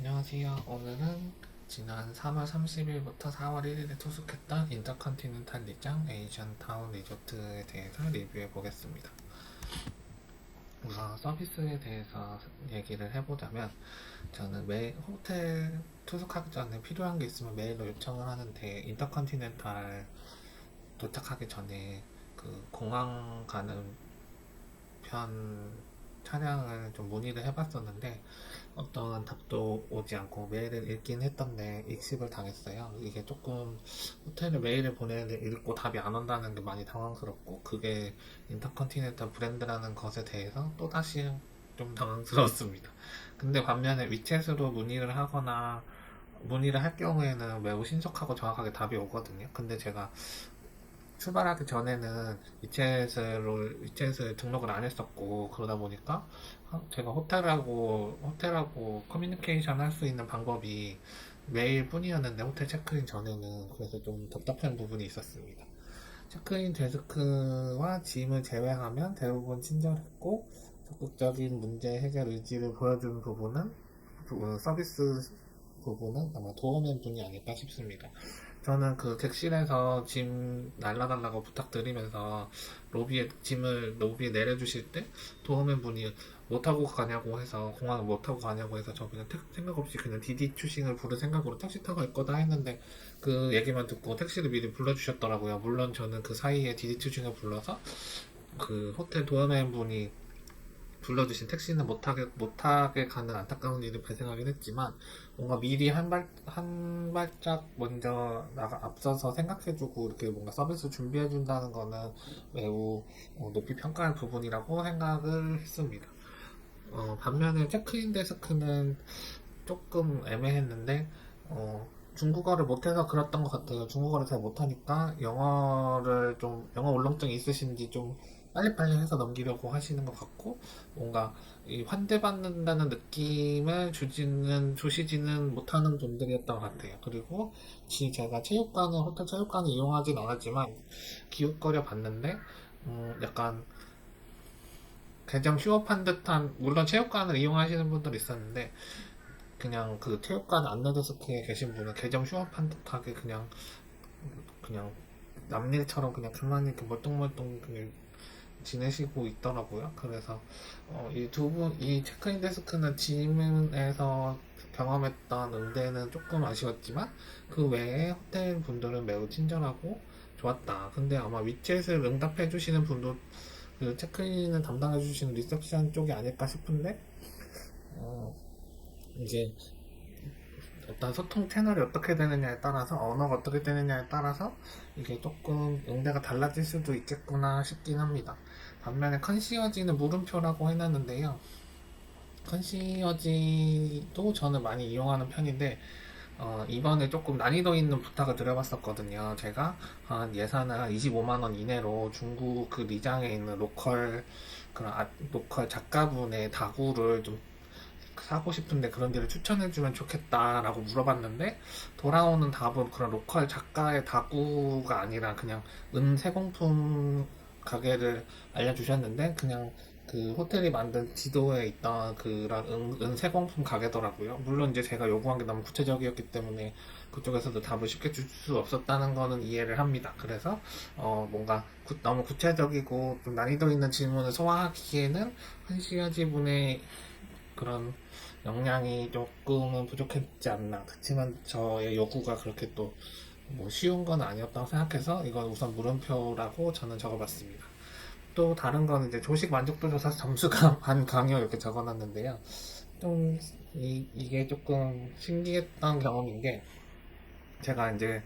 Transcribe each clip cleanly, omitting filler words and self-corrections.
안녕하세요. 오늘은 지난 3월 30일부터 4월 1일에 투숙했던 인터컨티넨탈 리장 에이전 타운 리조트에 대해서 리뷰해 보겠습니다. 우선 서비스에 대해서 얘기를 해보자면, 저는 매 호텔 투숙하기 전에 필요한 게 있으면 메일로 요청을 하는데, 인터컨티넨탈 도착하기 전에 그 공항 가는 편 차량을 좀 문의를 해봤었는데, 어떤 답도 오지 않고 메일을 읽긴 했던데 익십을 당했어요. 이게 조금 호텔에 메일을 보내는데 읽고 답이 안 온다는 게 많이 당황스럽고, 그게 인터컨티넨탈 브랜드라는 것에 대해서 또다시 좀 당황스러웠습니다. 근데 반면에 위챗으로 문의를 하거나 문의를 할 경우에는 매우 신속하고 정확하게 답이 오거든요. 근데 제가 출발하기 전에는 위챗을 등록을 안 했었고, 그러다 보니까 제가 호텔하고 커뮤니케이션 할 수 있는 방법이 메일 뿐이었는데, 호텔 체크인 전에는. 그래서 좀 답답한 부분이 있었습니다. 체크인 데스크와 짐을 제외하면 대부분 친절했고, 적극적인 문제 해결 의지를 보여준 부분은, 서비스 부분은 아마 도어맨 분이 아닐까 싶습니다. 저는 그 객실에서 짐 날라달라고 부탁드리면서 짐을 로비에 내려주실 때 도어맨 분이 못 타고 가냐고 해서, 공항에 못 타고 가냐고 해서, 저 그냥 생각 없이 그냥 디디 추싱을 부를 생각으로 택시 타고 갈 거다 했는데, 그 얘기만 듣고 택시를 미리 불러주셨더라고요. 물론 저는 그 사이에 디디 추싱을 불러서 그 호텔 도어맨 분이 불러주신 택시는 못하게 가는 안타까운 일이 발생하긴 했지만, 뭔가 미리 한 발짝 먼저 앞서서 생각해주고 이렇게 뭔가 서비스 준비해준다는 거는 매우 높이 평가할 부분이라고 생각을 했습니다. 반면에 체크인 데스크는 조금 애매했는데, 중국어를 못해서 그랬던 것 같아요. 중국어를 잘 못하니까 영어 울렁증이 있으신지 좀 빨리빨리 해서 넘기려고 하시는 것 같고, 뭔가 이 환대받는다는 느낌을 주시지는 못하는 분들이었던 것 같아요. 그리고 제가 호텔 체육관을 이용하진 않았지만 기웃거려 봤는데, 약간 개정 휴업한 듯한, 물론 체육관을 이용하시는 분들 있었는데, 그냥 그 체육관 안내데스크에 계신 분은 개정 휴업한 듯하게 그냥 남일처럼 그냥 가만히 이렇게 멀뚱멀뚱 그냥 지내시고 있더라고요. 그래서 이 체크인 데스크는 짐에서 경험했던 응대는 조금 아쉬웠지만, 그 외에 호텔 분들은 매우 친절하고 좋았다. 근데 아마 위챗을 응답해 주시는 분도 그 체크인을 담당해 주시는 리셉션 쪽이 아닐까 싶은데, 어, 이제 어떤 소통 채널이 어떻게 되느냐에 따라서, 언어가 어떻게 되느냐에 따라서 이게 조금 응대가 달라질 수도 있겠구나 싶긴 합니다. 반면에 컨시어지는 물음표라고 해놨는데요. 컨시어지도 저는 많이 이용하는 편인데, 이번에 조금 난이도 있는 부탁을 드려봤었거든요. 제가 한 예산을 25만원 이내로 중국 그 리장에 있는 로컬 작가분의 다구를 좀 사고 싶은데 그런 데를 추천해주면 좋겠다라고 물어봤는데, 돌아오는 답은 그런 로컬 작가의 다구가 아니라 그냥 은세공품 가게를 알려주셨는데, 그냥 그 호텔이 만든 지도에 있던 그런 은세공품 가게더라고요. 물론 이제 제가 요구한 게 너무 구체적이었기 때문에 그쪽에서도 답을 쉽게 줄 수 없었다는 거는 이해를 합니다. 그래서 뭔가 너무 구체적이고 좀 난이도 있는 질문을 소화하기에는 한시여지 분의 그런 역량이 조금은 부족했지 않나. 그렇지만 저의 요구가 그렇게 또 뭐 쉬운 건 아니었다고 생각해서 이건 우선 물음표라고 저는 적어봤습니다. 또 다른 건 이제 조식 만족도 조사 점수가 반 강요 이렇게 적어놨는데요. 좀 이게 조금 신기했던 경험인 게, 제가 이제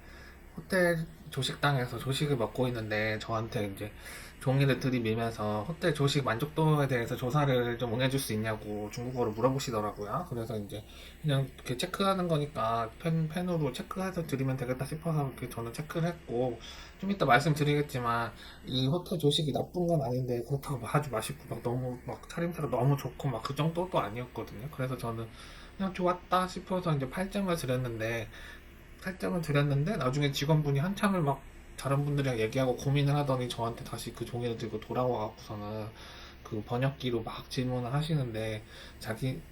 호텔 조식당에서 조식을 먹고 있는데 저한테 이제 종이를 들이밀면서 호텔 조식 만족도에 대해서 조사를 좀 응해줄 수 있냐고 중국어로 물어보시더라고요. 그래서 이제 그냥 이렇게 체크하는 거니까 펜으로 체크해서 드리면 되겠다 싶어서 이렇게 저는 체크를 했고, 좀 이따 말씀드리겠지만 이 호텔 조식이 나쁜 건 아닌데 그렇다고 막 하지 마시고 막 너무 막 차림새가 너무 좋고 막 그 정도도 아니었거든요. 그래서 저는 그냥 좋았다 싶어서 이제 8점을 드렸는데, 나중에 직원분이 한참을 막 다른 분들이랑 얘기하고 고민을 하더니 저한테 다시 그 종이를 들고 돌아와 갖고서는 그 번역기로 막 질문을 하시는데, 자기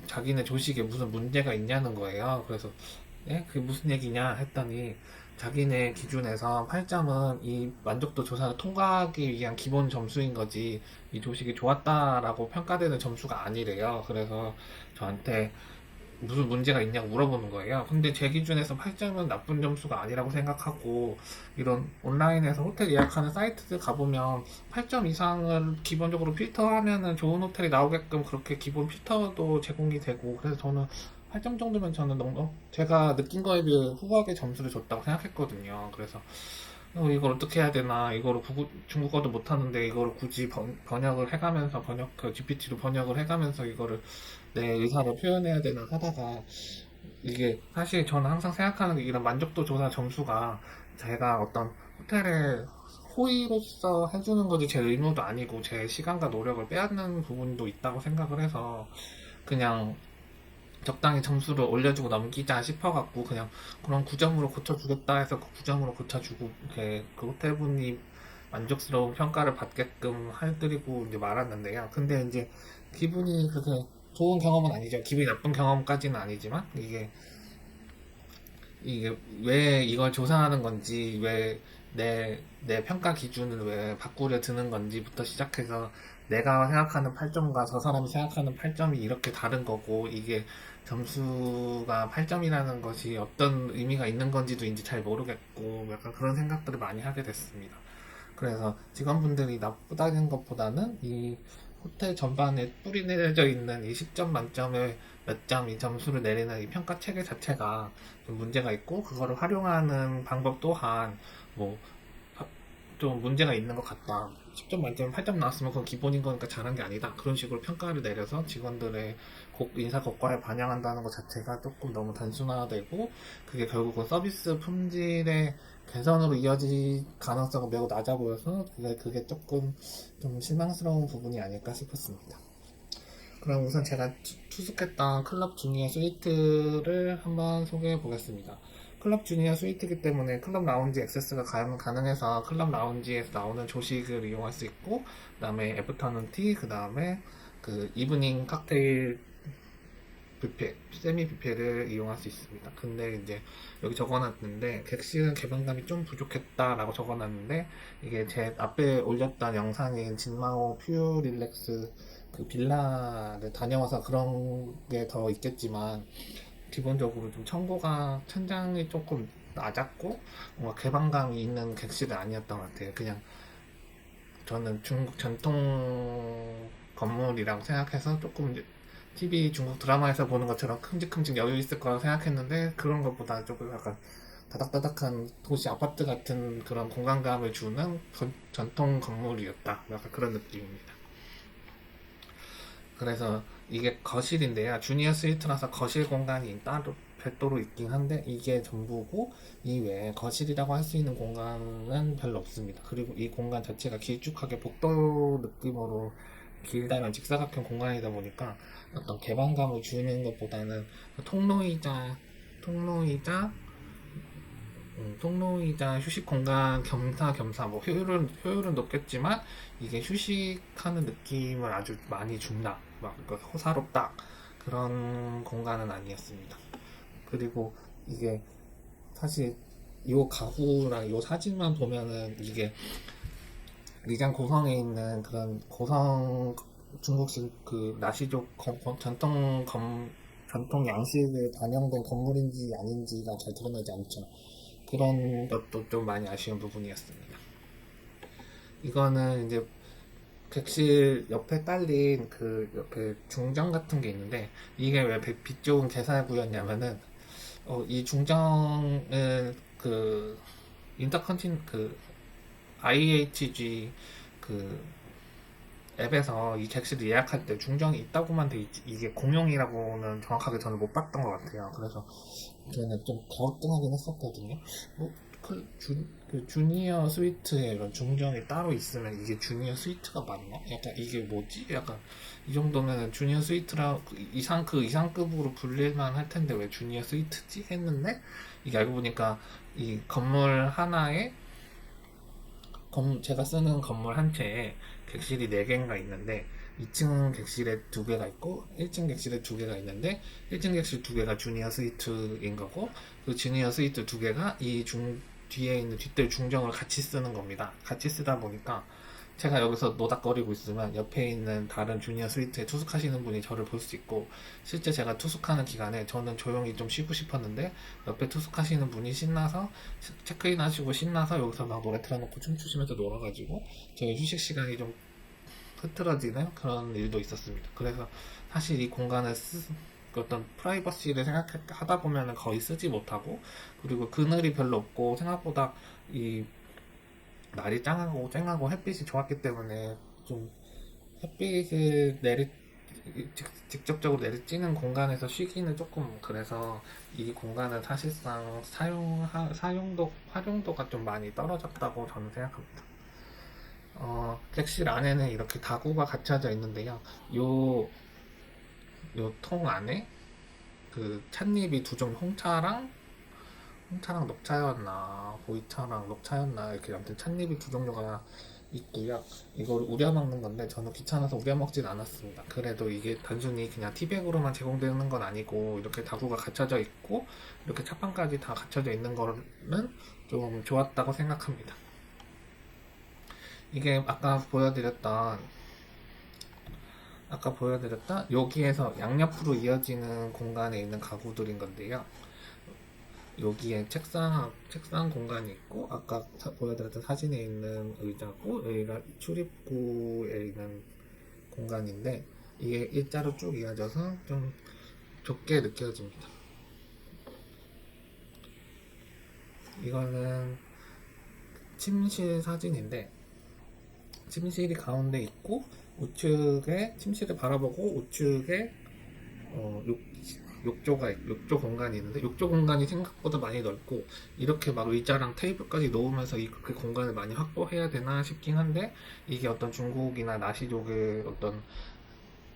자기네 조식에 무슨 문제가 있냐는 거예요. 그래서 예? 그게 무슨 얘기냐 했더니 자기네 기준에서 8점은 이 만족도 조사를 통과하기 위한 기본 점수인 거지 이 조식이 좋았다라고 평가되는 점수가 아니래요. 그래서 저한테 무슨 문제가 있냐고 물어보는 거예요. 근데 제 기준에서 8점은 나쁜 점수가 아니라고 생각하고 이런 온라인에서 호텔 예약하는 사이트들 가보면 8점 이상을 기본적으로 필터하면은 좋은 호텔이 나오게끔 그렇게 기본 필터도 제공이 되고 그래서 저는 8점 정도면 저는 너무 제가 느낀 거에 비해 후하게 점수를 줬다고 생각했거든요. 그래서 이걸 어떻게 해야 되나 이거를 중국어도 못하는데 이거를 굳이 번역을 해가면서 GPT로 번역을 해가면서 이거를 내 의사를 표현해야 되나 하다가 이게 사실 저는 항상 생각하는 게 이런 만족도 조사 점수가 제가 어떤 호텔의 호의로서 해주는 거지 제 의무도 아니고 제 시간과 노력을 빼앗는 부분도 있다고 생각을 해서 그냥 적당히 점수를 올려주고 넘기자 싶어갖고 그냥 그럼 9점으로 고쳐주겠다 해서 그 9점으로 고쳐주고 이렇게 그 호텔분이 만족스러운 평가를 받게끔 해드리고 이제 말았는데요. 근데 이제 기분이 그렇게 좋은 경험은 아니죠. 기분이 나쁜 경험까지는 아니지만 이게 왜 이걸 조사하는 건지 왜 내 평가 기준을 왜 바꾸려 드는 건지부터 시작해서 내가 생각하는 8점과 저 사람이 생각하는 8점이 이렇게 다른 거고 이게 점수가 8점이라는 것이 어떤 의미가 있는 건지도 이제 잘 모르겠고 약간 그런 생각들을 많이 하게 됐습니다. 그래서 직원분들이 나쁘다는 것보다는 이 호텔 전반에 뿌리내려져 있는 이 10점 만점에 몇 점 이 점수를 내리는 이 평가 체계 자체가 좀 문제가 있고 그거를 활용하는 방법 또한 뭐 좀 문제가 있는 것 같다. 10점 만점에 8점 나왔으면 그건 기본인 거니까 잘한 게 아니다. 그런 식으로 평가를 내려서 직원들의 인사 고과에 반영한다는 것 자체가 조금 너무 단순화되고 그게 결국은 서비스 품질의 개선으로 이어질 가능성은 매우 낮아 보여서 그게 조금 좀 실망스러운 부분이 아닐까 싶었습니다. 그럼 우선 제가 투숙했던 클럽 주니어 스위트를 한번 소개해 보겠습니다. 클럽 주니어 스위트이기 때문에 클럽 라운지 액세스가 가능해서 클럽 라운지에서 나오는 조식을 이용할 수 있고, 그 다음에 애프터눈 티, 그 다음에 그 이브닝 칵테일 뷔페, 세미 뷔페를 이용할 수 있습니다. 근데 이제 여기 적어놨는데 객실은 개방감이 좀 부족했다라고 적어놨는데 이게 제 앞에 올렸던 영상인 진마오 퓨 릴렉스 그 빌라를 다녀와서 그런 게 더 있겠지만 기본적으로 좀 청고가 천장이 조금 낮았고 뭔가 개방감이 있는 객실은 아니었던 것 같아요. 그냥 저는 중국 전통 건물이라고 생각해서 조금 TV 중국 드라마에서 보는 것처럼 큼직큼직 여유 있을 거라고 생각했는데 그런 것보다 조금 약간 다닥다닥한 도시 아파트 같은 그런 공간감을 주는 전통 건물이었다. 약간 그런 느낌입니다. 그래서 이게 거실인데요. 주니어 스위트라서 거실 공간이 따로 별도로 있긴 한데 이게 전부고 이외에 거실이라고 할 수 있는 공간은 별로 없습니다. 그리고 이 공간 자체가 길쭉하게 복도 느낌으로 길다란 직사각형 공간이다 보니까 어떤 개방감을 주는 것보다는 통로이자 통로이자 휴식 공간 겸사겸사 뭐 효율은 높겠지만 이게 휴식하는 느낌을 아주 많이 준다 막 그러니까 호사롭다 그런 공간은 아니었습니다. 그리고 이게 사실 요 가구랑 요 사진만 보면은 이게 리장 고성에 있는 그런 고성 중국식 그 나시족 전통 양식에 반영된 건물인지 아닌지가 잘 드러나지 않죠. 그런 것도 좀 많이 아쉬운 부분이었습니다. 이거는 이제 객실 옆에 딸린 그 옆에 중정 같은 게 있는데 이게 왜 빛 좋은 개살구였냐면은 이 중정은 그 인터컨틴 그 IHG 그 앱에서 이 객실을 예약할 때 중정이 있다고만 돼 있지 이게 공용이라고는 정확하게 저는 못 봤던 것 같아요. 그래서 저는 좀 갸우뚱하긴 했었거든요. 뭐, 그 주니어 스위트에 이런 중정이 따로 있으면 이게 주니어 스위트가 맞나? 약간 이게 뭐지? 약간 이 정도면 주니어 스위트라 그 이상급으로 불릴만 할 텐데 왜 주니어 스위트지? 했는데 이게 알고 보니까 이 건물 하나에 제가 쓰는 건물 한 채에 객실이 4개인가 있는데 2층 객실에 두 개가 있고 1층 객실에 두 개가 있는데 1층 객실 두 개가 주니어 스위트인 거고 그 주니어 스위트 두 개가 이 뒤에 있는 뒷뜰 중정을 같이 쓰는 겁니다. 같이 쓰다 보니까 제가 여기서 노닥거리고 있으면 옆에 있는 다른 주니어 스위트에 투숙하시는 분이 저를 볼 수 있고 실제 제가 투숙하는 기간에 저는 조용히 좀 쉬고 싶었는데 옆에 투숙하시는 분이 신나서 체크인 하시고 신나서 여기서 막 노래 틀어놓고 춤추시면서 놀아가지고 저희 휴식 시간이 좀 흐트러지는 그런 일도 있었습니다. 그래서 사실 이 공간을 어떤 프라이버시를 생각하다 보면 거의 쓰지 못하고 그리고 그늘이 별로 없고 생각보다 이 날이 쨍하고 햇빛이 좋았기 때문에 좀 햇빛을 직접적으로 내리쬐는 공간에서 쉬기는 조금 그래서 이 공간은 사실상 활용도가 좀 많이 떨어졌다고 저는 생각합니다. 객실 안에는 이렇게 가구가 갖춰져 있는데요. 요 통 안에 그 찻잎이 두 종, 홍차랑 녹차였나, 보이차랑 녹차였나, 이렇게 아무튼 찻잎이 두 종류가 있고요. 이걸 우려 먹는 건데 저는 귀찮아서 우려 먹진 않았습니다. 그래도 이게 단순히 그냥 티백으로만 제공되는 건 아니고 이렇게 다구가 갖춰져 있고 이렇게 차판까지 다 갖춰져 있는 거는 좀 좋았다고 생각합니다. 이게 아까 보여드렸던 여기에서 양옆으로 이어지는 공간에 있는 가구들인 건데요. 여기에 책상 공간이 있고, 아까 보여드렸던 사진에 있는 의자고, 여기가 출입구에 있는 공간인데, 이게 일자로 쭉 이어져서 좀 좁게 느껴집니다. 이거는 침실 사진인데, 침실이 가운데 있고, 우측에 침실을 바라보고 우측에 욕조 공간이 있는데 욕조 공간이 생각보다 많이 넓고 이렇게 막 의자랑 테이블까지 놓으면서 그 공간을 많이 확보해야 되나 싶긴 한데 이게 어떤 중국이나 나시족의 어떤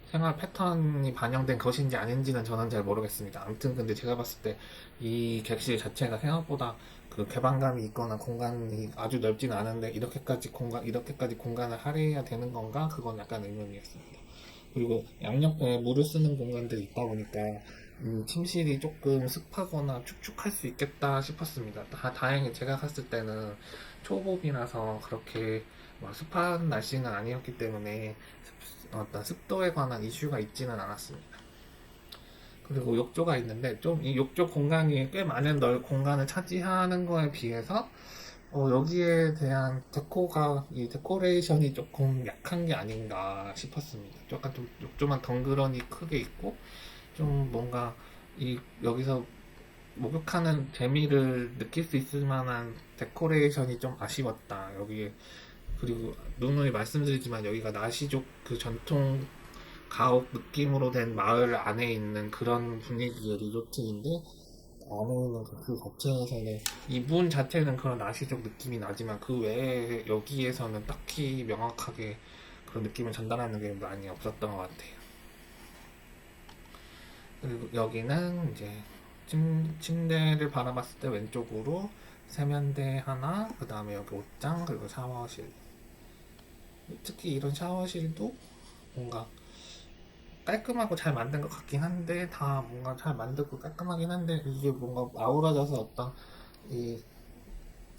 생활 패턴이 반영된 것인지 아닌지는 저는 잘 모르겠습니다. 아무튼 근데 제가 봤을 때 이 객실 자체가 생각보다 그 개방감이 있거나 공간이 아주 넓진 않은데 이렇게까지 공간을 할애해야 되는 건가? 그건 약간 의문이었습니다. 그리고 양옆에 물을 쓰는 공간들이 있다 보니까 침실이 조금 습하거나 축축할 수 있겠다 싶었습니다. 다행히 제가 갔을 때는 초봄이라서 그렇게 습한 날씨는 아니었기 때문에 어떤 습도에 관한 이슈가 있지는 않았습니다. 그리고 욕조가 있는데 좀 이 욕조 공간이 꽤 많은 공간을 차지하는 거에 비해서 여기에 대한 이 데코레이션이 조금 약한 게 아닌가 싶었습니다. 약간 좀 욕조만 덩그러니 크게 있고 좀 뭔가 여기서 목욕하는 재미를 느낄 수 있을 만한 데코레이션이 좀 아쉬웠다. 그리고 누누이 말씀드리지만 여기가 나시족 그 전통 가옥 느낌으로 된 마을 안에 있는 그런 분위기의 리조트인데 안에 있는 그 자체에서는 이 문 자체는 그런 나시적 느낌이 나지만 그 외에 여기에서는 딱히 명확하게 그런 느낌을 전달하는 게 많이 없었던 것 같아요. 그리고 여기는 이제 침대를 바라봤을 때 왼쪽으로 세면대 하나, 그 다음에 여기 옷장, 그리고 샤워실. 특히 이런 샤워실도 뭔가 깔끔하고 잘 만든 것 같긴 한데 다 뭔가 잘 만들고 깔끔하긴 한데 이게 뭔가 아우라져서 어떤 이,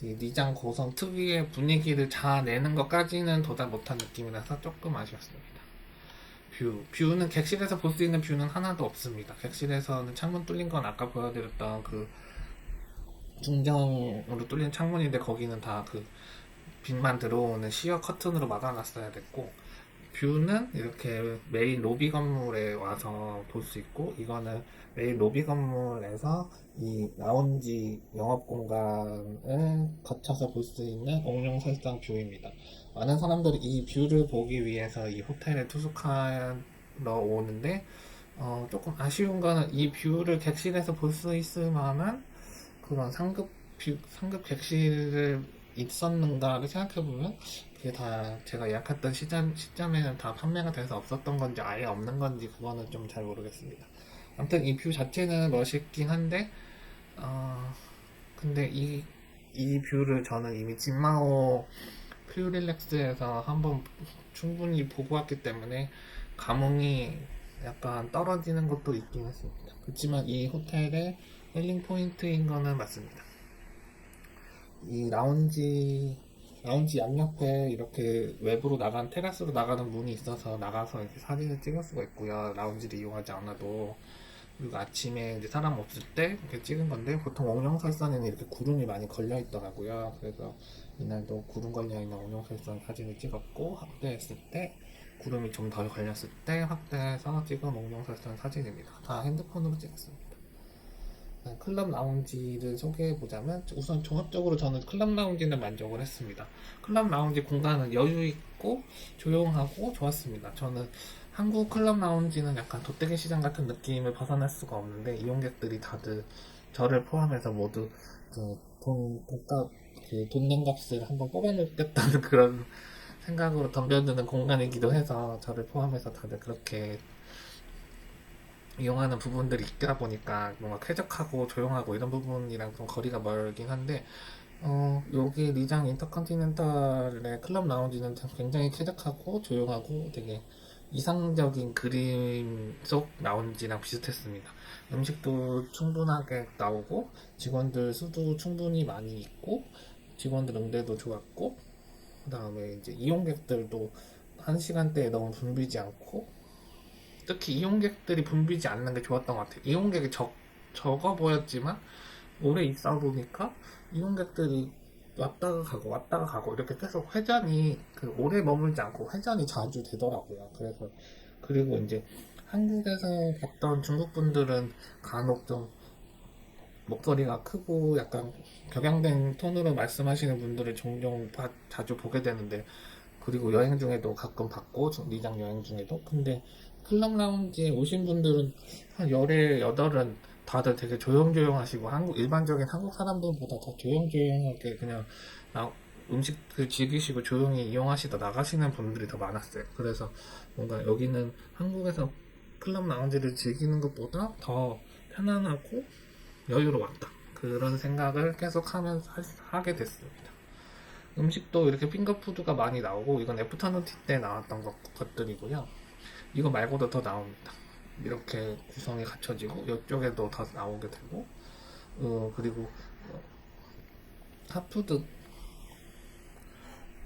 이 니장 고성 특유의 분위기를 잘 내는 것까지는 도달 못한 느낌이라서 조금 아쉬웠습니다. 뷰는 객실에서 볼 수 있는 뷰는 하나도 없습니다. 객실에서는 창문 뚫린 건 아까 보여드렸던 그 중정으로 뚫린 창문인데 거기는 다 그 빛만 들어오는 시어 커튼으로 막아놨어야 됐고 뷰는 이렇게 메인 로비 건물에 와서 볼 수 있고 이거는 메인 로비 건물에서 이 라운지 영업 공간을 거쳐서 볼 수 있는 옥룡설상 뷰입니다. 많은 사람들이 이 뷰를 보기 위해서 이 호텔에 투숙하러 오는데 조금 아쉬운 거는 이 뷰를 객실에서 볼 수 있을 만한 그런 상급 객실을 있었는가를 생각해보면 그게 다 제가 예약했던 시점에는 다 판매가 돼서 없었던 건지 아예 없는 건지 그거는 좀 잘 모르겠습니다. 아무튼 이 뷰 자체는 멋있긴 한데 근데 이 뷰를 저는 이미 진마오 퓨릴렉스에서 한번 충분히 보고 왔기 때문에 감흥이 약간 떨어지는 것도 있긴 했습니다. 그렇지만 이 호텔의 힐링 포인트인 거는 맞습니다. 이 라운지 양옆에 이렇게 외부로 테라스로 나가는 문이 있어서 나가서 이렇게 사진을 찍을 수가 있고요. 라운지를 이용하지 않아도. 그리고 아침에 이제 사람 없을 때 이렇게 찍은 건데, 보통 옥룡설산에는 이렇게 구름이 많이 걸려 있더라고요. 그래서 이날도 구름 걸려 있는 옥룡설산 사진을 찍었고, 확대했을 때 구름이 좀 덜 걸렸을 때 확대해서 찍은 옥룡설산 사진입니다. 다 핸드폰으로 찍었습니다. 클럽 라운지를 소개해보자면, 우선 종합적으로 저는 클럽 라운지는 만족을 했습니다. 클럽 라운지 공간은 여유있고 조용하고 좋았습니다. 저는 한국 클럽 라운지는 약간 돗대기 시장 같은 느낌을 벗어날 수가 없는데, 이용객들이 다들 저를 포함해서 모두 돈낸 값을 한번 뽑아놓겠다는 그런 생각으로 덤벼드는 공간이기도 해서, 저를 포함해서 다들 그렇게 이용하는 부분들이 있다 보니까 뭔가 쾌적하고 조용하고 이런 부분이랑 좀 거리가 멀긴 한데, 여기 리장 인터컨티넨탈의 클럽 라운지는 굉장히 쾌적하고 조용하고 되게 이상적인 그림 속 라운지랑 비슷했습니다. 음식도 충분하게 나오고 직원들 수도 충분히 많이 있고 직원들 응대도 좋았고, 그 다음에 이제 이용객들도 한 시간대에 너무 붐비지 않고, 특히 이용객들이 붐비지 않는 게 좋았던 것 같아요. 이용객이 적어 보였지만 오래 있어 보니까 이용객들이 왔다가 가고 이렇게 계속 회전이 오래 머물지 않고 회전이 자주 되더라고요. 그리고 이제 한국에서 봤던 중국 분들은 간혹 좀 목소리가 크고 약간 격양된 톤으로 말씀하시는 분들을 종종 자주 보게 되는데, 그리고 여행 중에도 가끔 봤고, 리장 여행 중에도. 근데 클럽 라운지에 오신 분들은 한 열에 여덟은 다들 되게 조용조용하시고, 일반적인 한국 사람들보다 더 조용조용하게 그냥 음식을 즐기시고 조용히 이용하시다 나가시는 분들이 더 많았어요. 그래서 뭔가 여기는 한국에서 클럽 라운지를 즐기는 것보다 더 편안하고 여유로웠다, 그런 생각을 계속 하게 됐습니다. 음식도 이렇게 핑거푸드가 많이 나오고, 이건 애프터눈 티 때 나왔던 것들이고요. 이거 말고도 더 나옵니다. 이렇게 구성이 갖춰지고 이쪽에도 더 나오게 되고, 그리고 핫푸드,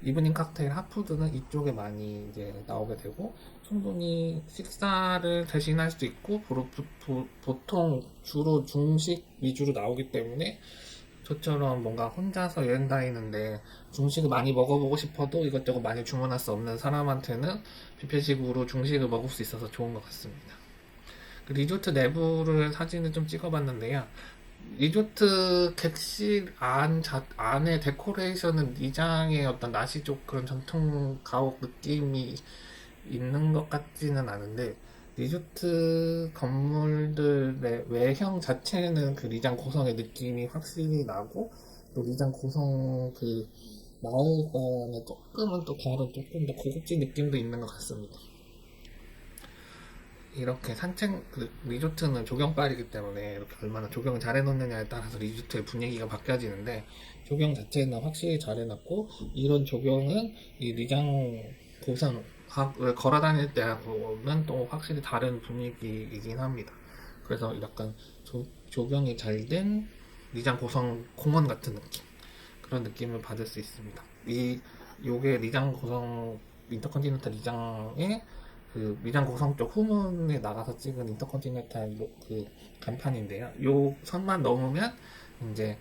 이브닝 칵테일 핫푸드는 이쪽에 많이 이제 나오게 되고, 충분히 식사를 대신할 수 있고, 보통 주로 중식 위주로 나오기 때문에 저처럼 뭔가 혼자서 여행 다니는데 중식을 많이 먹어보고 싶어도 이것저것 많이 주문할 수 없는 사람한테는 뷔페식으로 중식을 먹을 수 있어서 좋은 것 같습니다. 그 리조트 내부를 사진을 좀 찍어봤는데요. 리조트 객실 안에 데코레이션은 리장의 어떤 나시족 그런 전통 가옥 느낌이 있는 것 같지는 않은데, 리조트 건물들의 외형 자체는 그 리장 고성의 느낌이 확실히 나고, 또 리장 고성 그 마을과는 조금은 또 다른, 조금 더 고급진 느낌도 있는 것 같습니다. 이렇게 리조트는 조경빨이기 때문에 이렇게 얼마나 조경을 잘 해놓느냐에 따라서 리조트의 분위기가 바뀌어지는데, 조경 자체는 확실히 잘 해놨고, 이런 조경은 이 리장 고성을 걸어 다닐 때하고는 또 확실히 다른 분위기이긴 합니다. 그래서 약간 조경이 잘 된 리장 고성 공원 같은 느낌, 그런 느낌을 받을 수 있습니다. 요게 리장 고성 인터컨티넨탈 리장의 그 미장 고성 쪽 후문에 나가서 찍은 인터컨티넨탈 그 간판인데요. 요 선만 넘으면 이제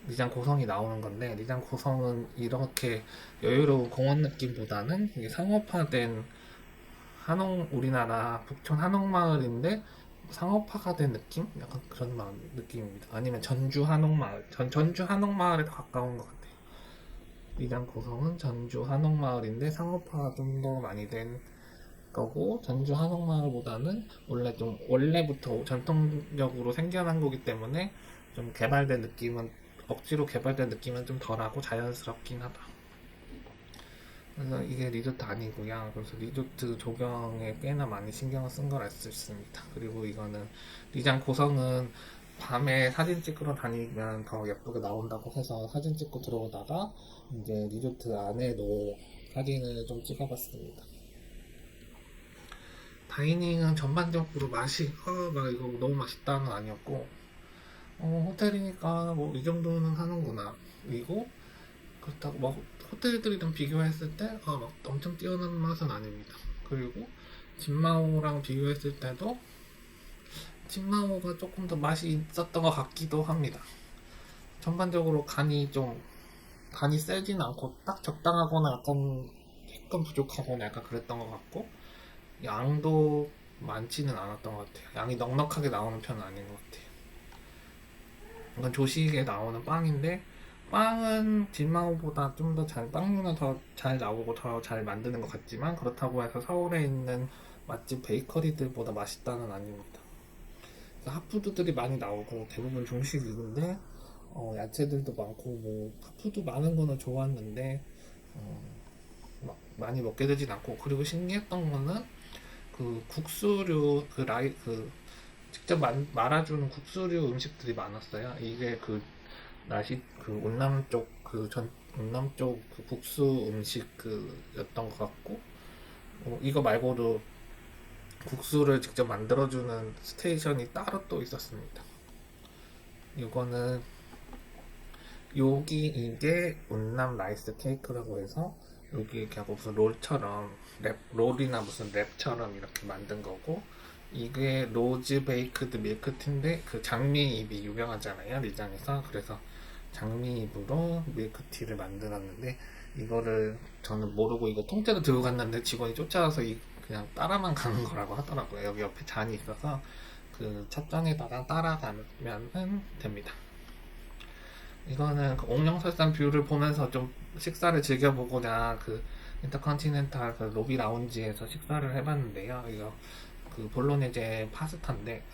리장 고성이 나오는 건데, 리장 고성은 이렇게 여유로운 공원 느낌보다는 이게 상업화된 우리나라 북촌 한옥마을인데 상업화가 된 느낌? 약간 그런 느낌입니다. 아니면 전주 한옥마을, 전주 한옥마을에 더 가까운 것 같아요. 리장 고성은 전주 한옥마을인데 상업화가 좀 더 많이 된 거고, 전주 한옥마을보다는 원래부터 전통적으로 생겨난 거기 때문에 좀 억지로 개발된 느낌은 좀 덜하고 자연스럽긴 하다. 그래서 이게 리조트 아니고요. 그래서 리조트 조경에 꽤나 많이 신경을 쓴 걸 알 수 있습니다. 그리고 이거는 리장 고성은 밤에 사진 찍으러 다니면 더 예쁘게 나온다고 해서 사진 찍고 들어오다가 이제 리조트 안에도 사진을 좀 찍어봤습니다. 다이닝은 전반적으로 맛이 막 이거 너무 맛있다는 아니었고, 호텔이니까 뭐 이 정도는 하는구나. 그리고 그렇다고 막 호텔들이랑 비교했을 때 막 엄청 뛰어난 맛은 아닙니다. 그리고 진마오랑 비교했을 때도 진마오가 조금 더 맛이 있었던 것 같기도 합니다. 전반적으로 간이 세진 않고 딱 적당하거나 약간 부족하거나 약간 그랬던 것 같고, 양도 많지는 않았던 것 같아요. 양이 넉넉하게 나오는 편은 아닌 것 같아요. 이건 조식에 나오는 빵인데, 빵은 진마오보다 좀 더 빵류는 더 잘 나오고 더 잘 만드는 것 같지만, 그렇다고 해서 서울에 있는 맛집 베이커리들보다 맛있다는 아닙니다. 핫푸드들이 많이 나오고 대부분 중식인데, 야채들도 많고 뭐 핫푸드 많은 거는 좋았는데, 막 많이 먹게 되진 않고, 그리고 신기했던 거는 그 국수류 직접 말아주는 국수류 음식들이 많았어요. 이게 그 운남 쪽 운남 쪽 그 국수 음식 였던 것 같고, 이거 말고도 국수를 직접 만들어주는 스테이션이 따로 또 있었습니다. 이거는 여기 이게 운남 라이스 케이크라고 해서 여기 이렇게 하고 무슨 롤이나 무슨 랩처럼 이렇게 만든 거고, 이게 로즈 베이크드 밀크티인데 그 장미잎이 유명하잖아요, 리장에서. 그래서 장미잎으로 밀크티를 만들었는데, 이거를 저는 모르고 이거 통째로 들고 갔는데 직원이 쫓아와서 그냥 따라만 가는 거라고 하더라고요. 여기 옆에 잔이 있어서 그 찻잔에다가 따라가면 됩니다. 이거는 그 옥룡설산 뷰를 보면서 좀 식사를 즐겨보고자 그 인터컨티넨탈 그 로비 라운지에서 식사를 해봤는데요. 이거 그 볼로네제 파스타인데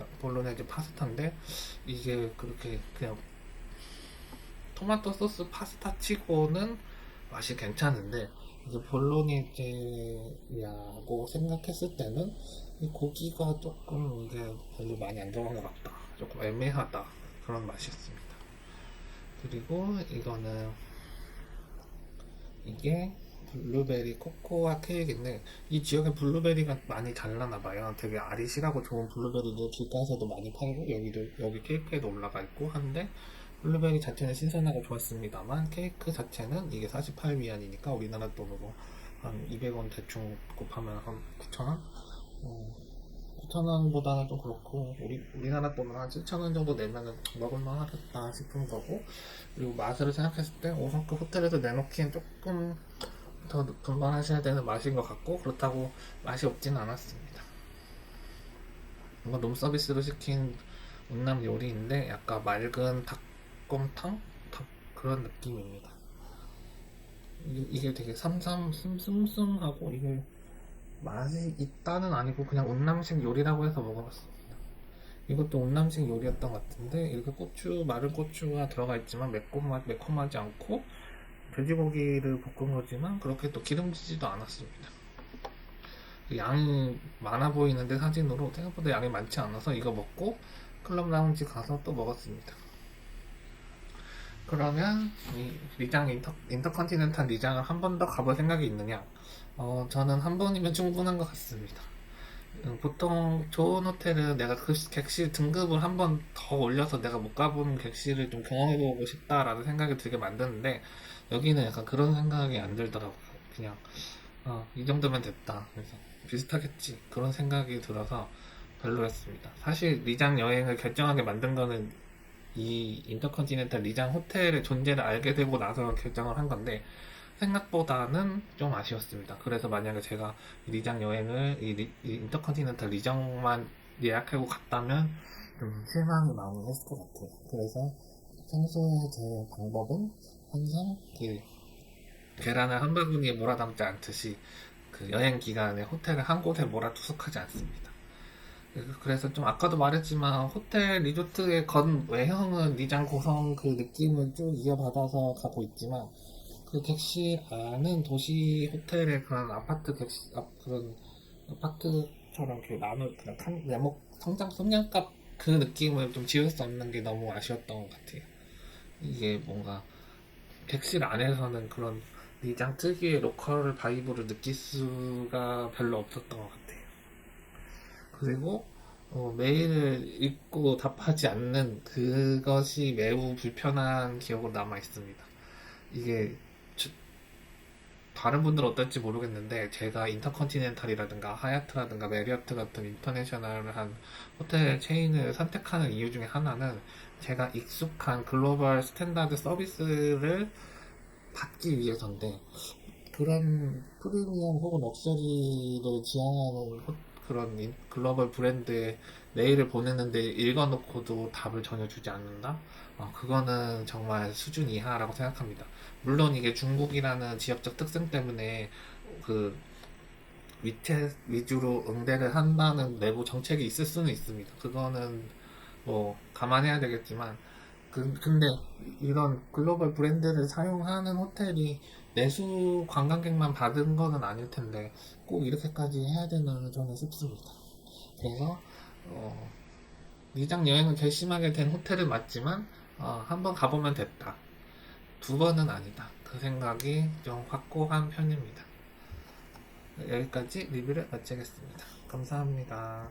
이게 그렇게 그냥 토마토 소스 파스타 치고는 맛이 괜찮은데, 이게 볼로네제라고 생각했을 때는 이 고기가 조금 이게 별로 많이 안 들어간 것 같다. 조금 애매하다. 그런 맛이었습니다. 그리고 이게 블루베리 코코아 케이크인데, 이 지역에 블루베리가 많이 잘 나나봐요. 되게 알이실하고 좋은 블루베리를 길가에서도 많이 팔고 여기 케이크에도 올라가 있고 한데, 블루베리 자체는 신선하고 좋았습니다만 케이크 자체는 이게 48위안이니까 우리나라 돈으로 한 200원 대충 곱하면 한 9,000원? 9,000원보다는 좀 그렇고, 우리나라 돈으로 한 7,000원 정도 내면은 먹을만 하겠다 싶은 거고, 그리고 맛을 생각했을 때 5성급 호텔에서 내놓기엔 조금 더 분발하셔야 되는 맛인 것 같고, 그렇다고 맛이 없지는 않았습니다. 뭔가 룸서비스로 시킨 운남 요리인데 약간 맑은 닭곰탕? 그런 느낌입니다. 이게 되게 슴슴하고, 이게 맛이 있다는 아니고 그냥 운남식 요리라고 해서 먹어봤습니다. 이것도 운남식 요리였던 것 같은데, 이렇게 마른 고추가 들어가 있지만 매콤하지 않고, 돼지고기를 볶은 거지만 그렇게 또 기름지지도 않았습니다. 양이 많아 보이는데 사진으로 생각보다 양이 많지 않아서 이거 먹고 클럽 라운지 가서 또 먹었습니다. 그러면 이 인터컨티넨탈 리장을 한 번 더 가볼 생각이 있느냐? 저는 한 번이면 충분한 것 같습니다. 보통 좋은 호텔은 내가 그 객실 등급을 한 번 더 올려서 내가 못 가본 객실을 좀 경험해보고 싶다라는 생각이 들게 만드는데, 여기는 약간 그런 생각이 안 들더라고요. 그냥 이 정도면 됐다. 그래서 비슷하겠지. 그런 생각이 들어서 별로였습니다. 사실 리장 여행을 결정하게 만든 거는 이 인터컨티넨탈 리장 호텔의 존재를 알게 되고 나서 결정을 한 건데, 생각보다는 좀 아쉬웠습니다. 그래서 만약에 제가 리장 여행을 이 인터컨티넨탈 리장만 예약하고 갔다면 좀 실망이 많이 했을 것 같아요. 그래서 평소에 제 방법은 항상 계란을 한 바구니에 몰아담지 않듯이 그 여행 기간에 호텔을 한 곳에 몰아투석하지 않습니다. 그래서 좀 아까도 말했지만 호텔 리조트의 건 외형은 리장 고성 그 느낌을 쭉 이어받아서 가고 있지만, 그 객실 안은 도시 호텔의 그런 그런 아파트처럼 이렇게 그냥 네모 성장갑 그 느낌을 좀 지울 수 없는 게 너무 아쉬웠던 것 같아요. 이게 뭔가 객실 안에서는 그런 리장 특유의 로컬 바이브를 느낄 수가 별로 없었던 것 같아요. 그리고 메일을 읽고 답하지 않는 그것이 매우 불편한 기억으로 남아 있습니다. 이게 다른 분들은 어떨지 모르겠는데 제가 인터컨티넨탈이라든가 하얏트라든가 메리어트 같은 인터내셔널한 호텔 체인을 선택하는 이유 중에 하나는 제가 익숙한 글로벌 스탠다드 서비스를 받기 위해서인데 그런 프리미엄 혹은 럭셔리를 지향하는 그런 글로벌 브랜드의 메일을 보냈는데 읽어놓고도 답을 전혀 주지 않는다? 그거는 정말 수준 이하라고 생각합니다. 물론 이게 중국이라는 지역적 특성 때문에 그 위챗 위주로 응대를 한다는 내부 정책이 있을 수는 있습니다. 그거는 뭐 감안해야 되겠지만 근데 이런 글로벌 브랜드를 사용하는 호텔이 내수 관광객만 받은 거는 아닐 텐데 꼭 이렇게까지 해야 되나 저는 싶습니다. 그래서 어, 미장 여행을 결심하게 된 호텔은 맞지만 한번 가보면 됐다. 두 번은 아니다. 그 생각이 좀 확고한 편입니다. 여기까지 리뷰를 마치겠습니다. 감사합니다.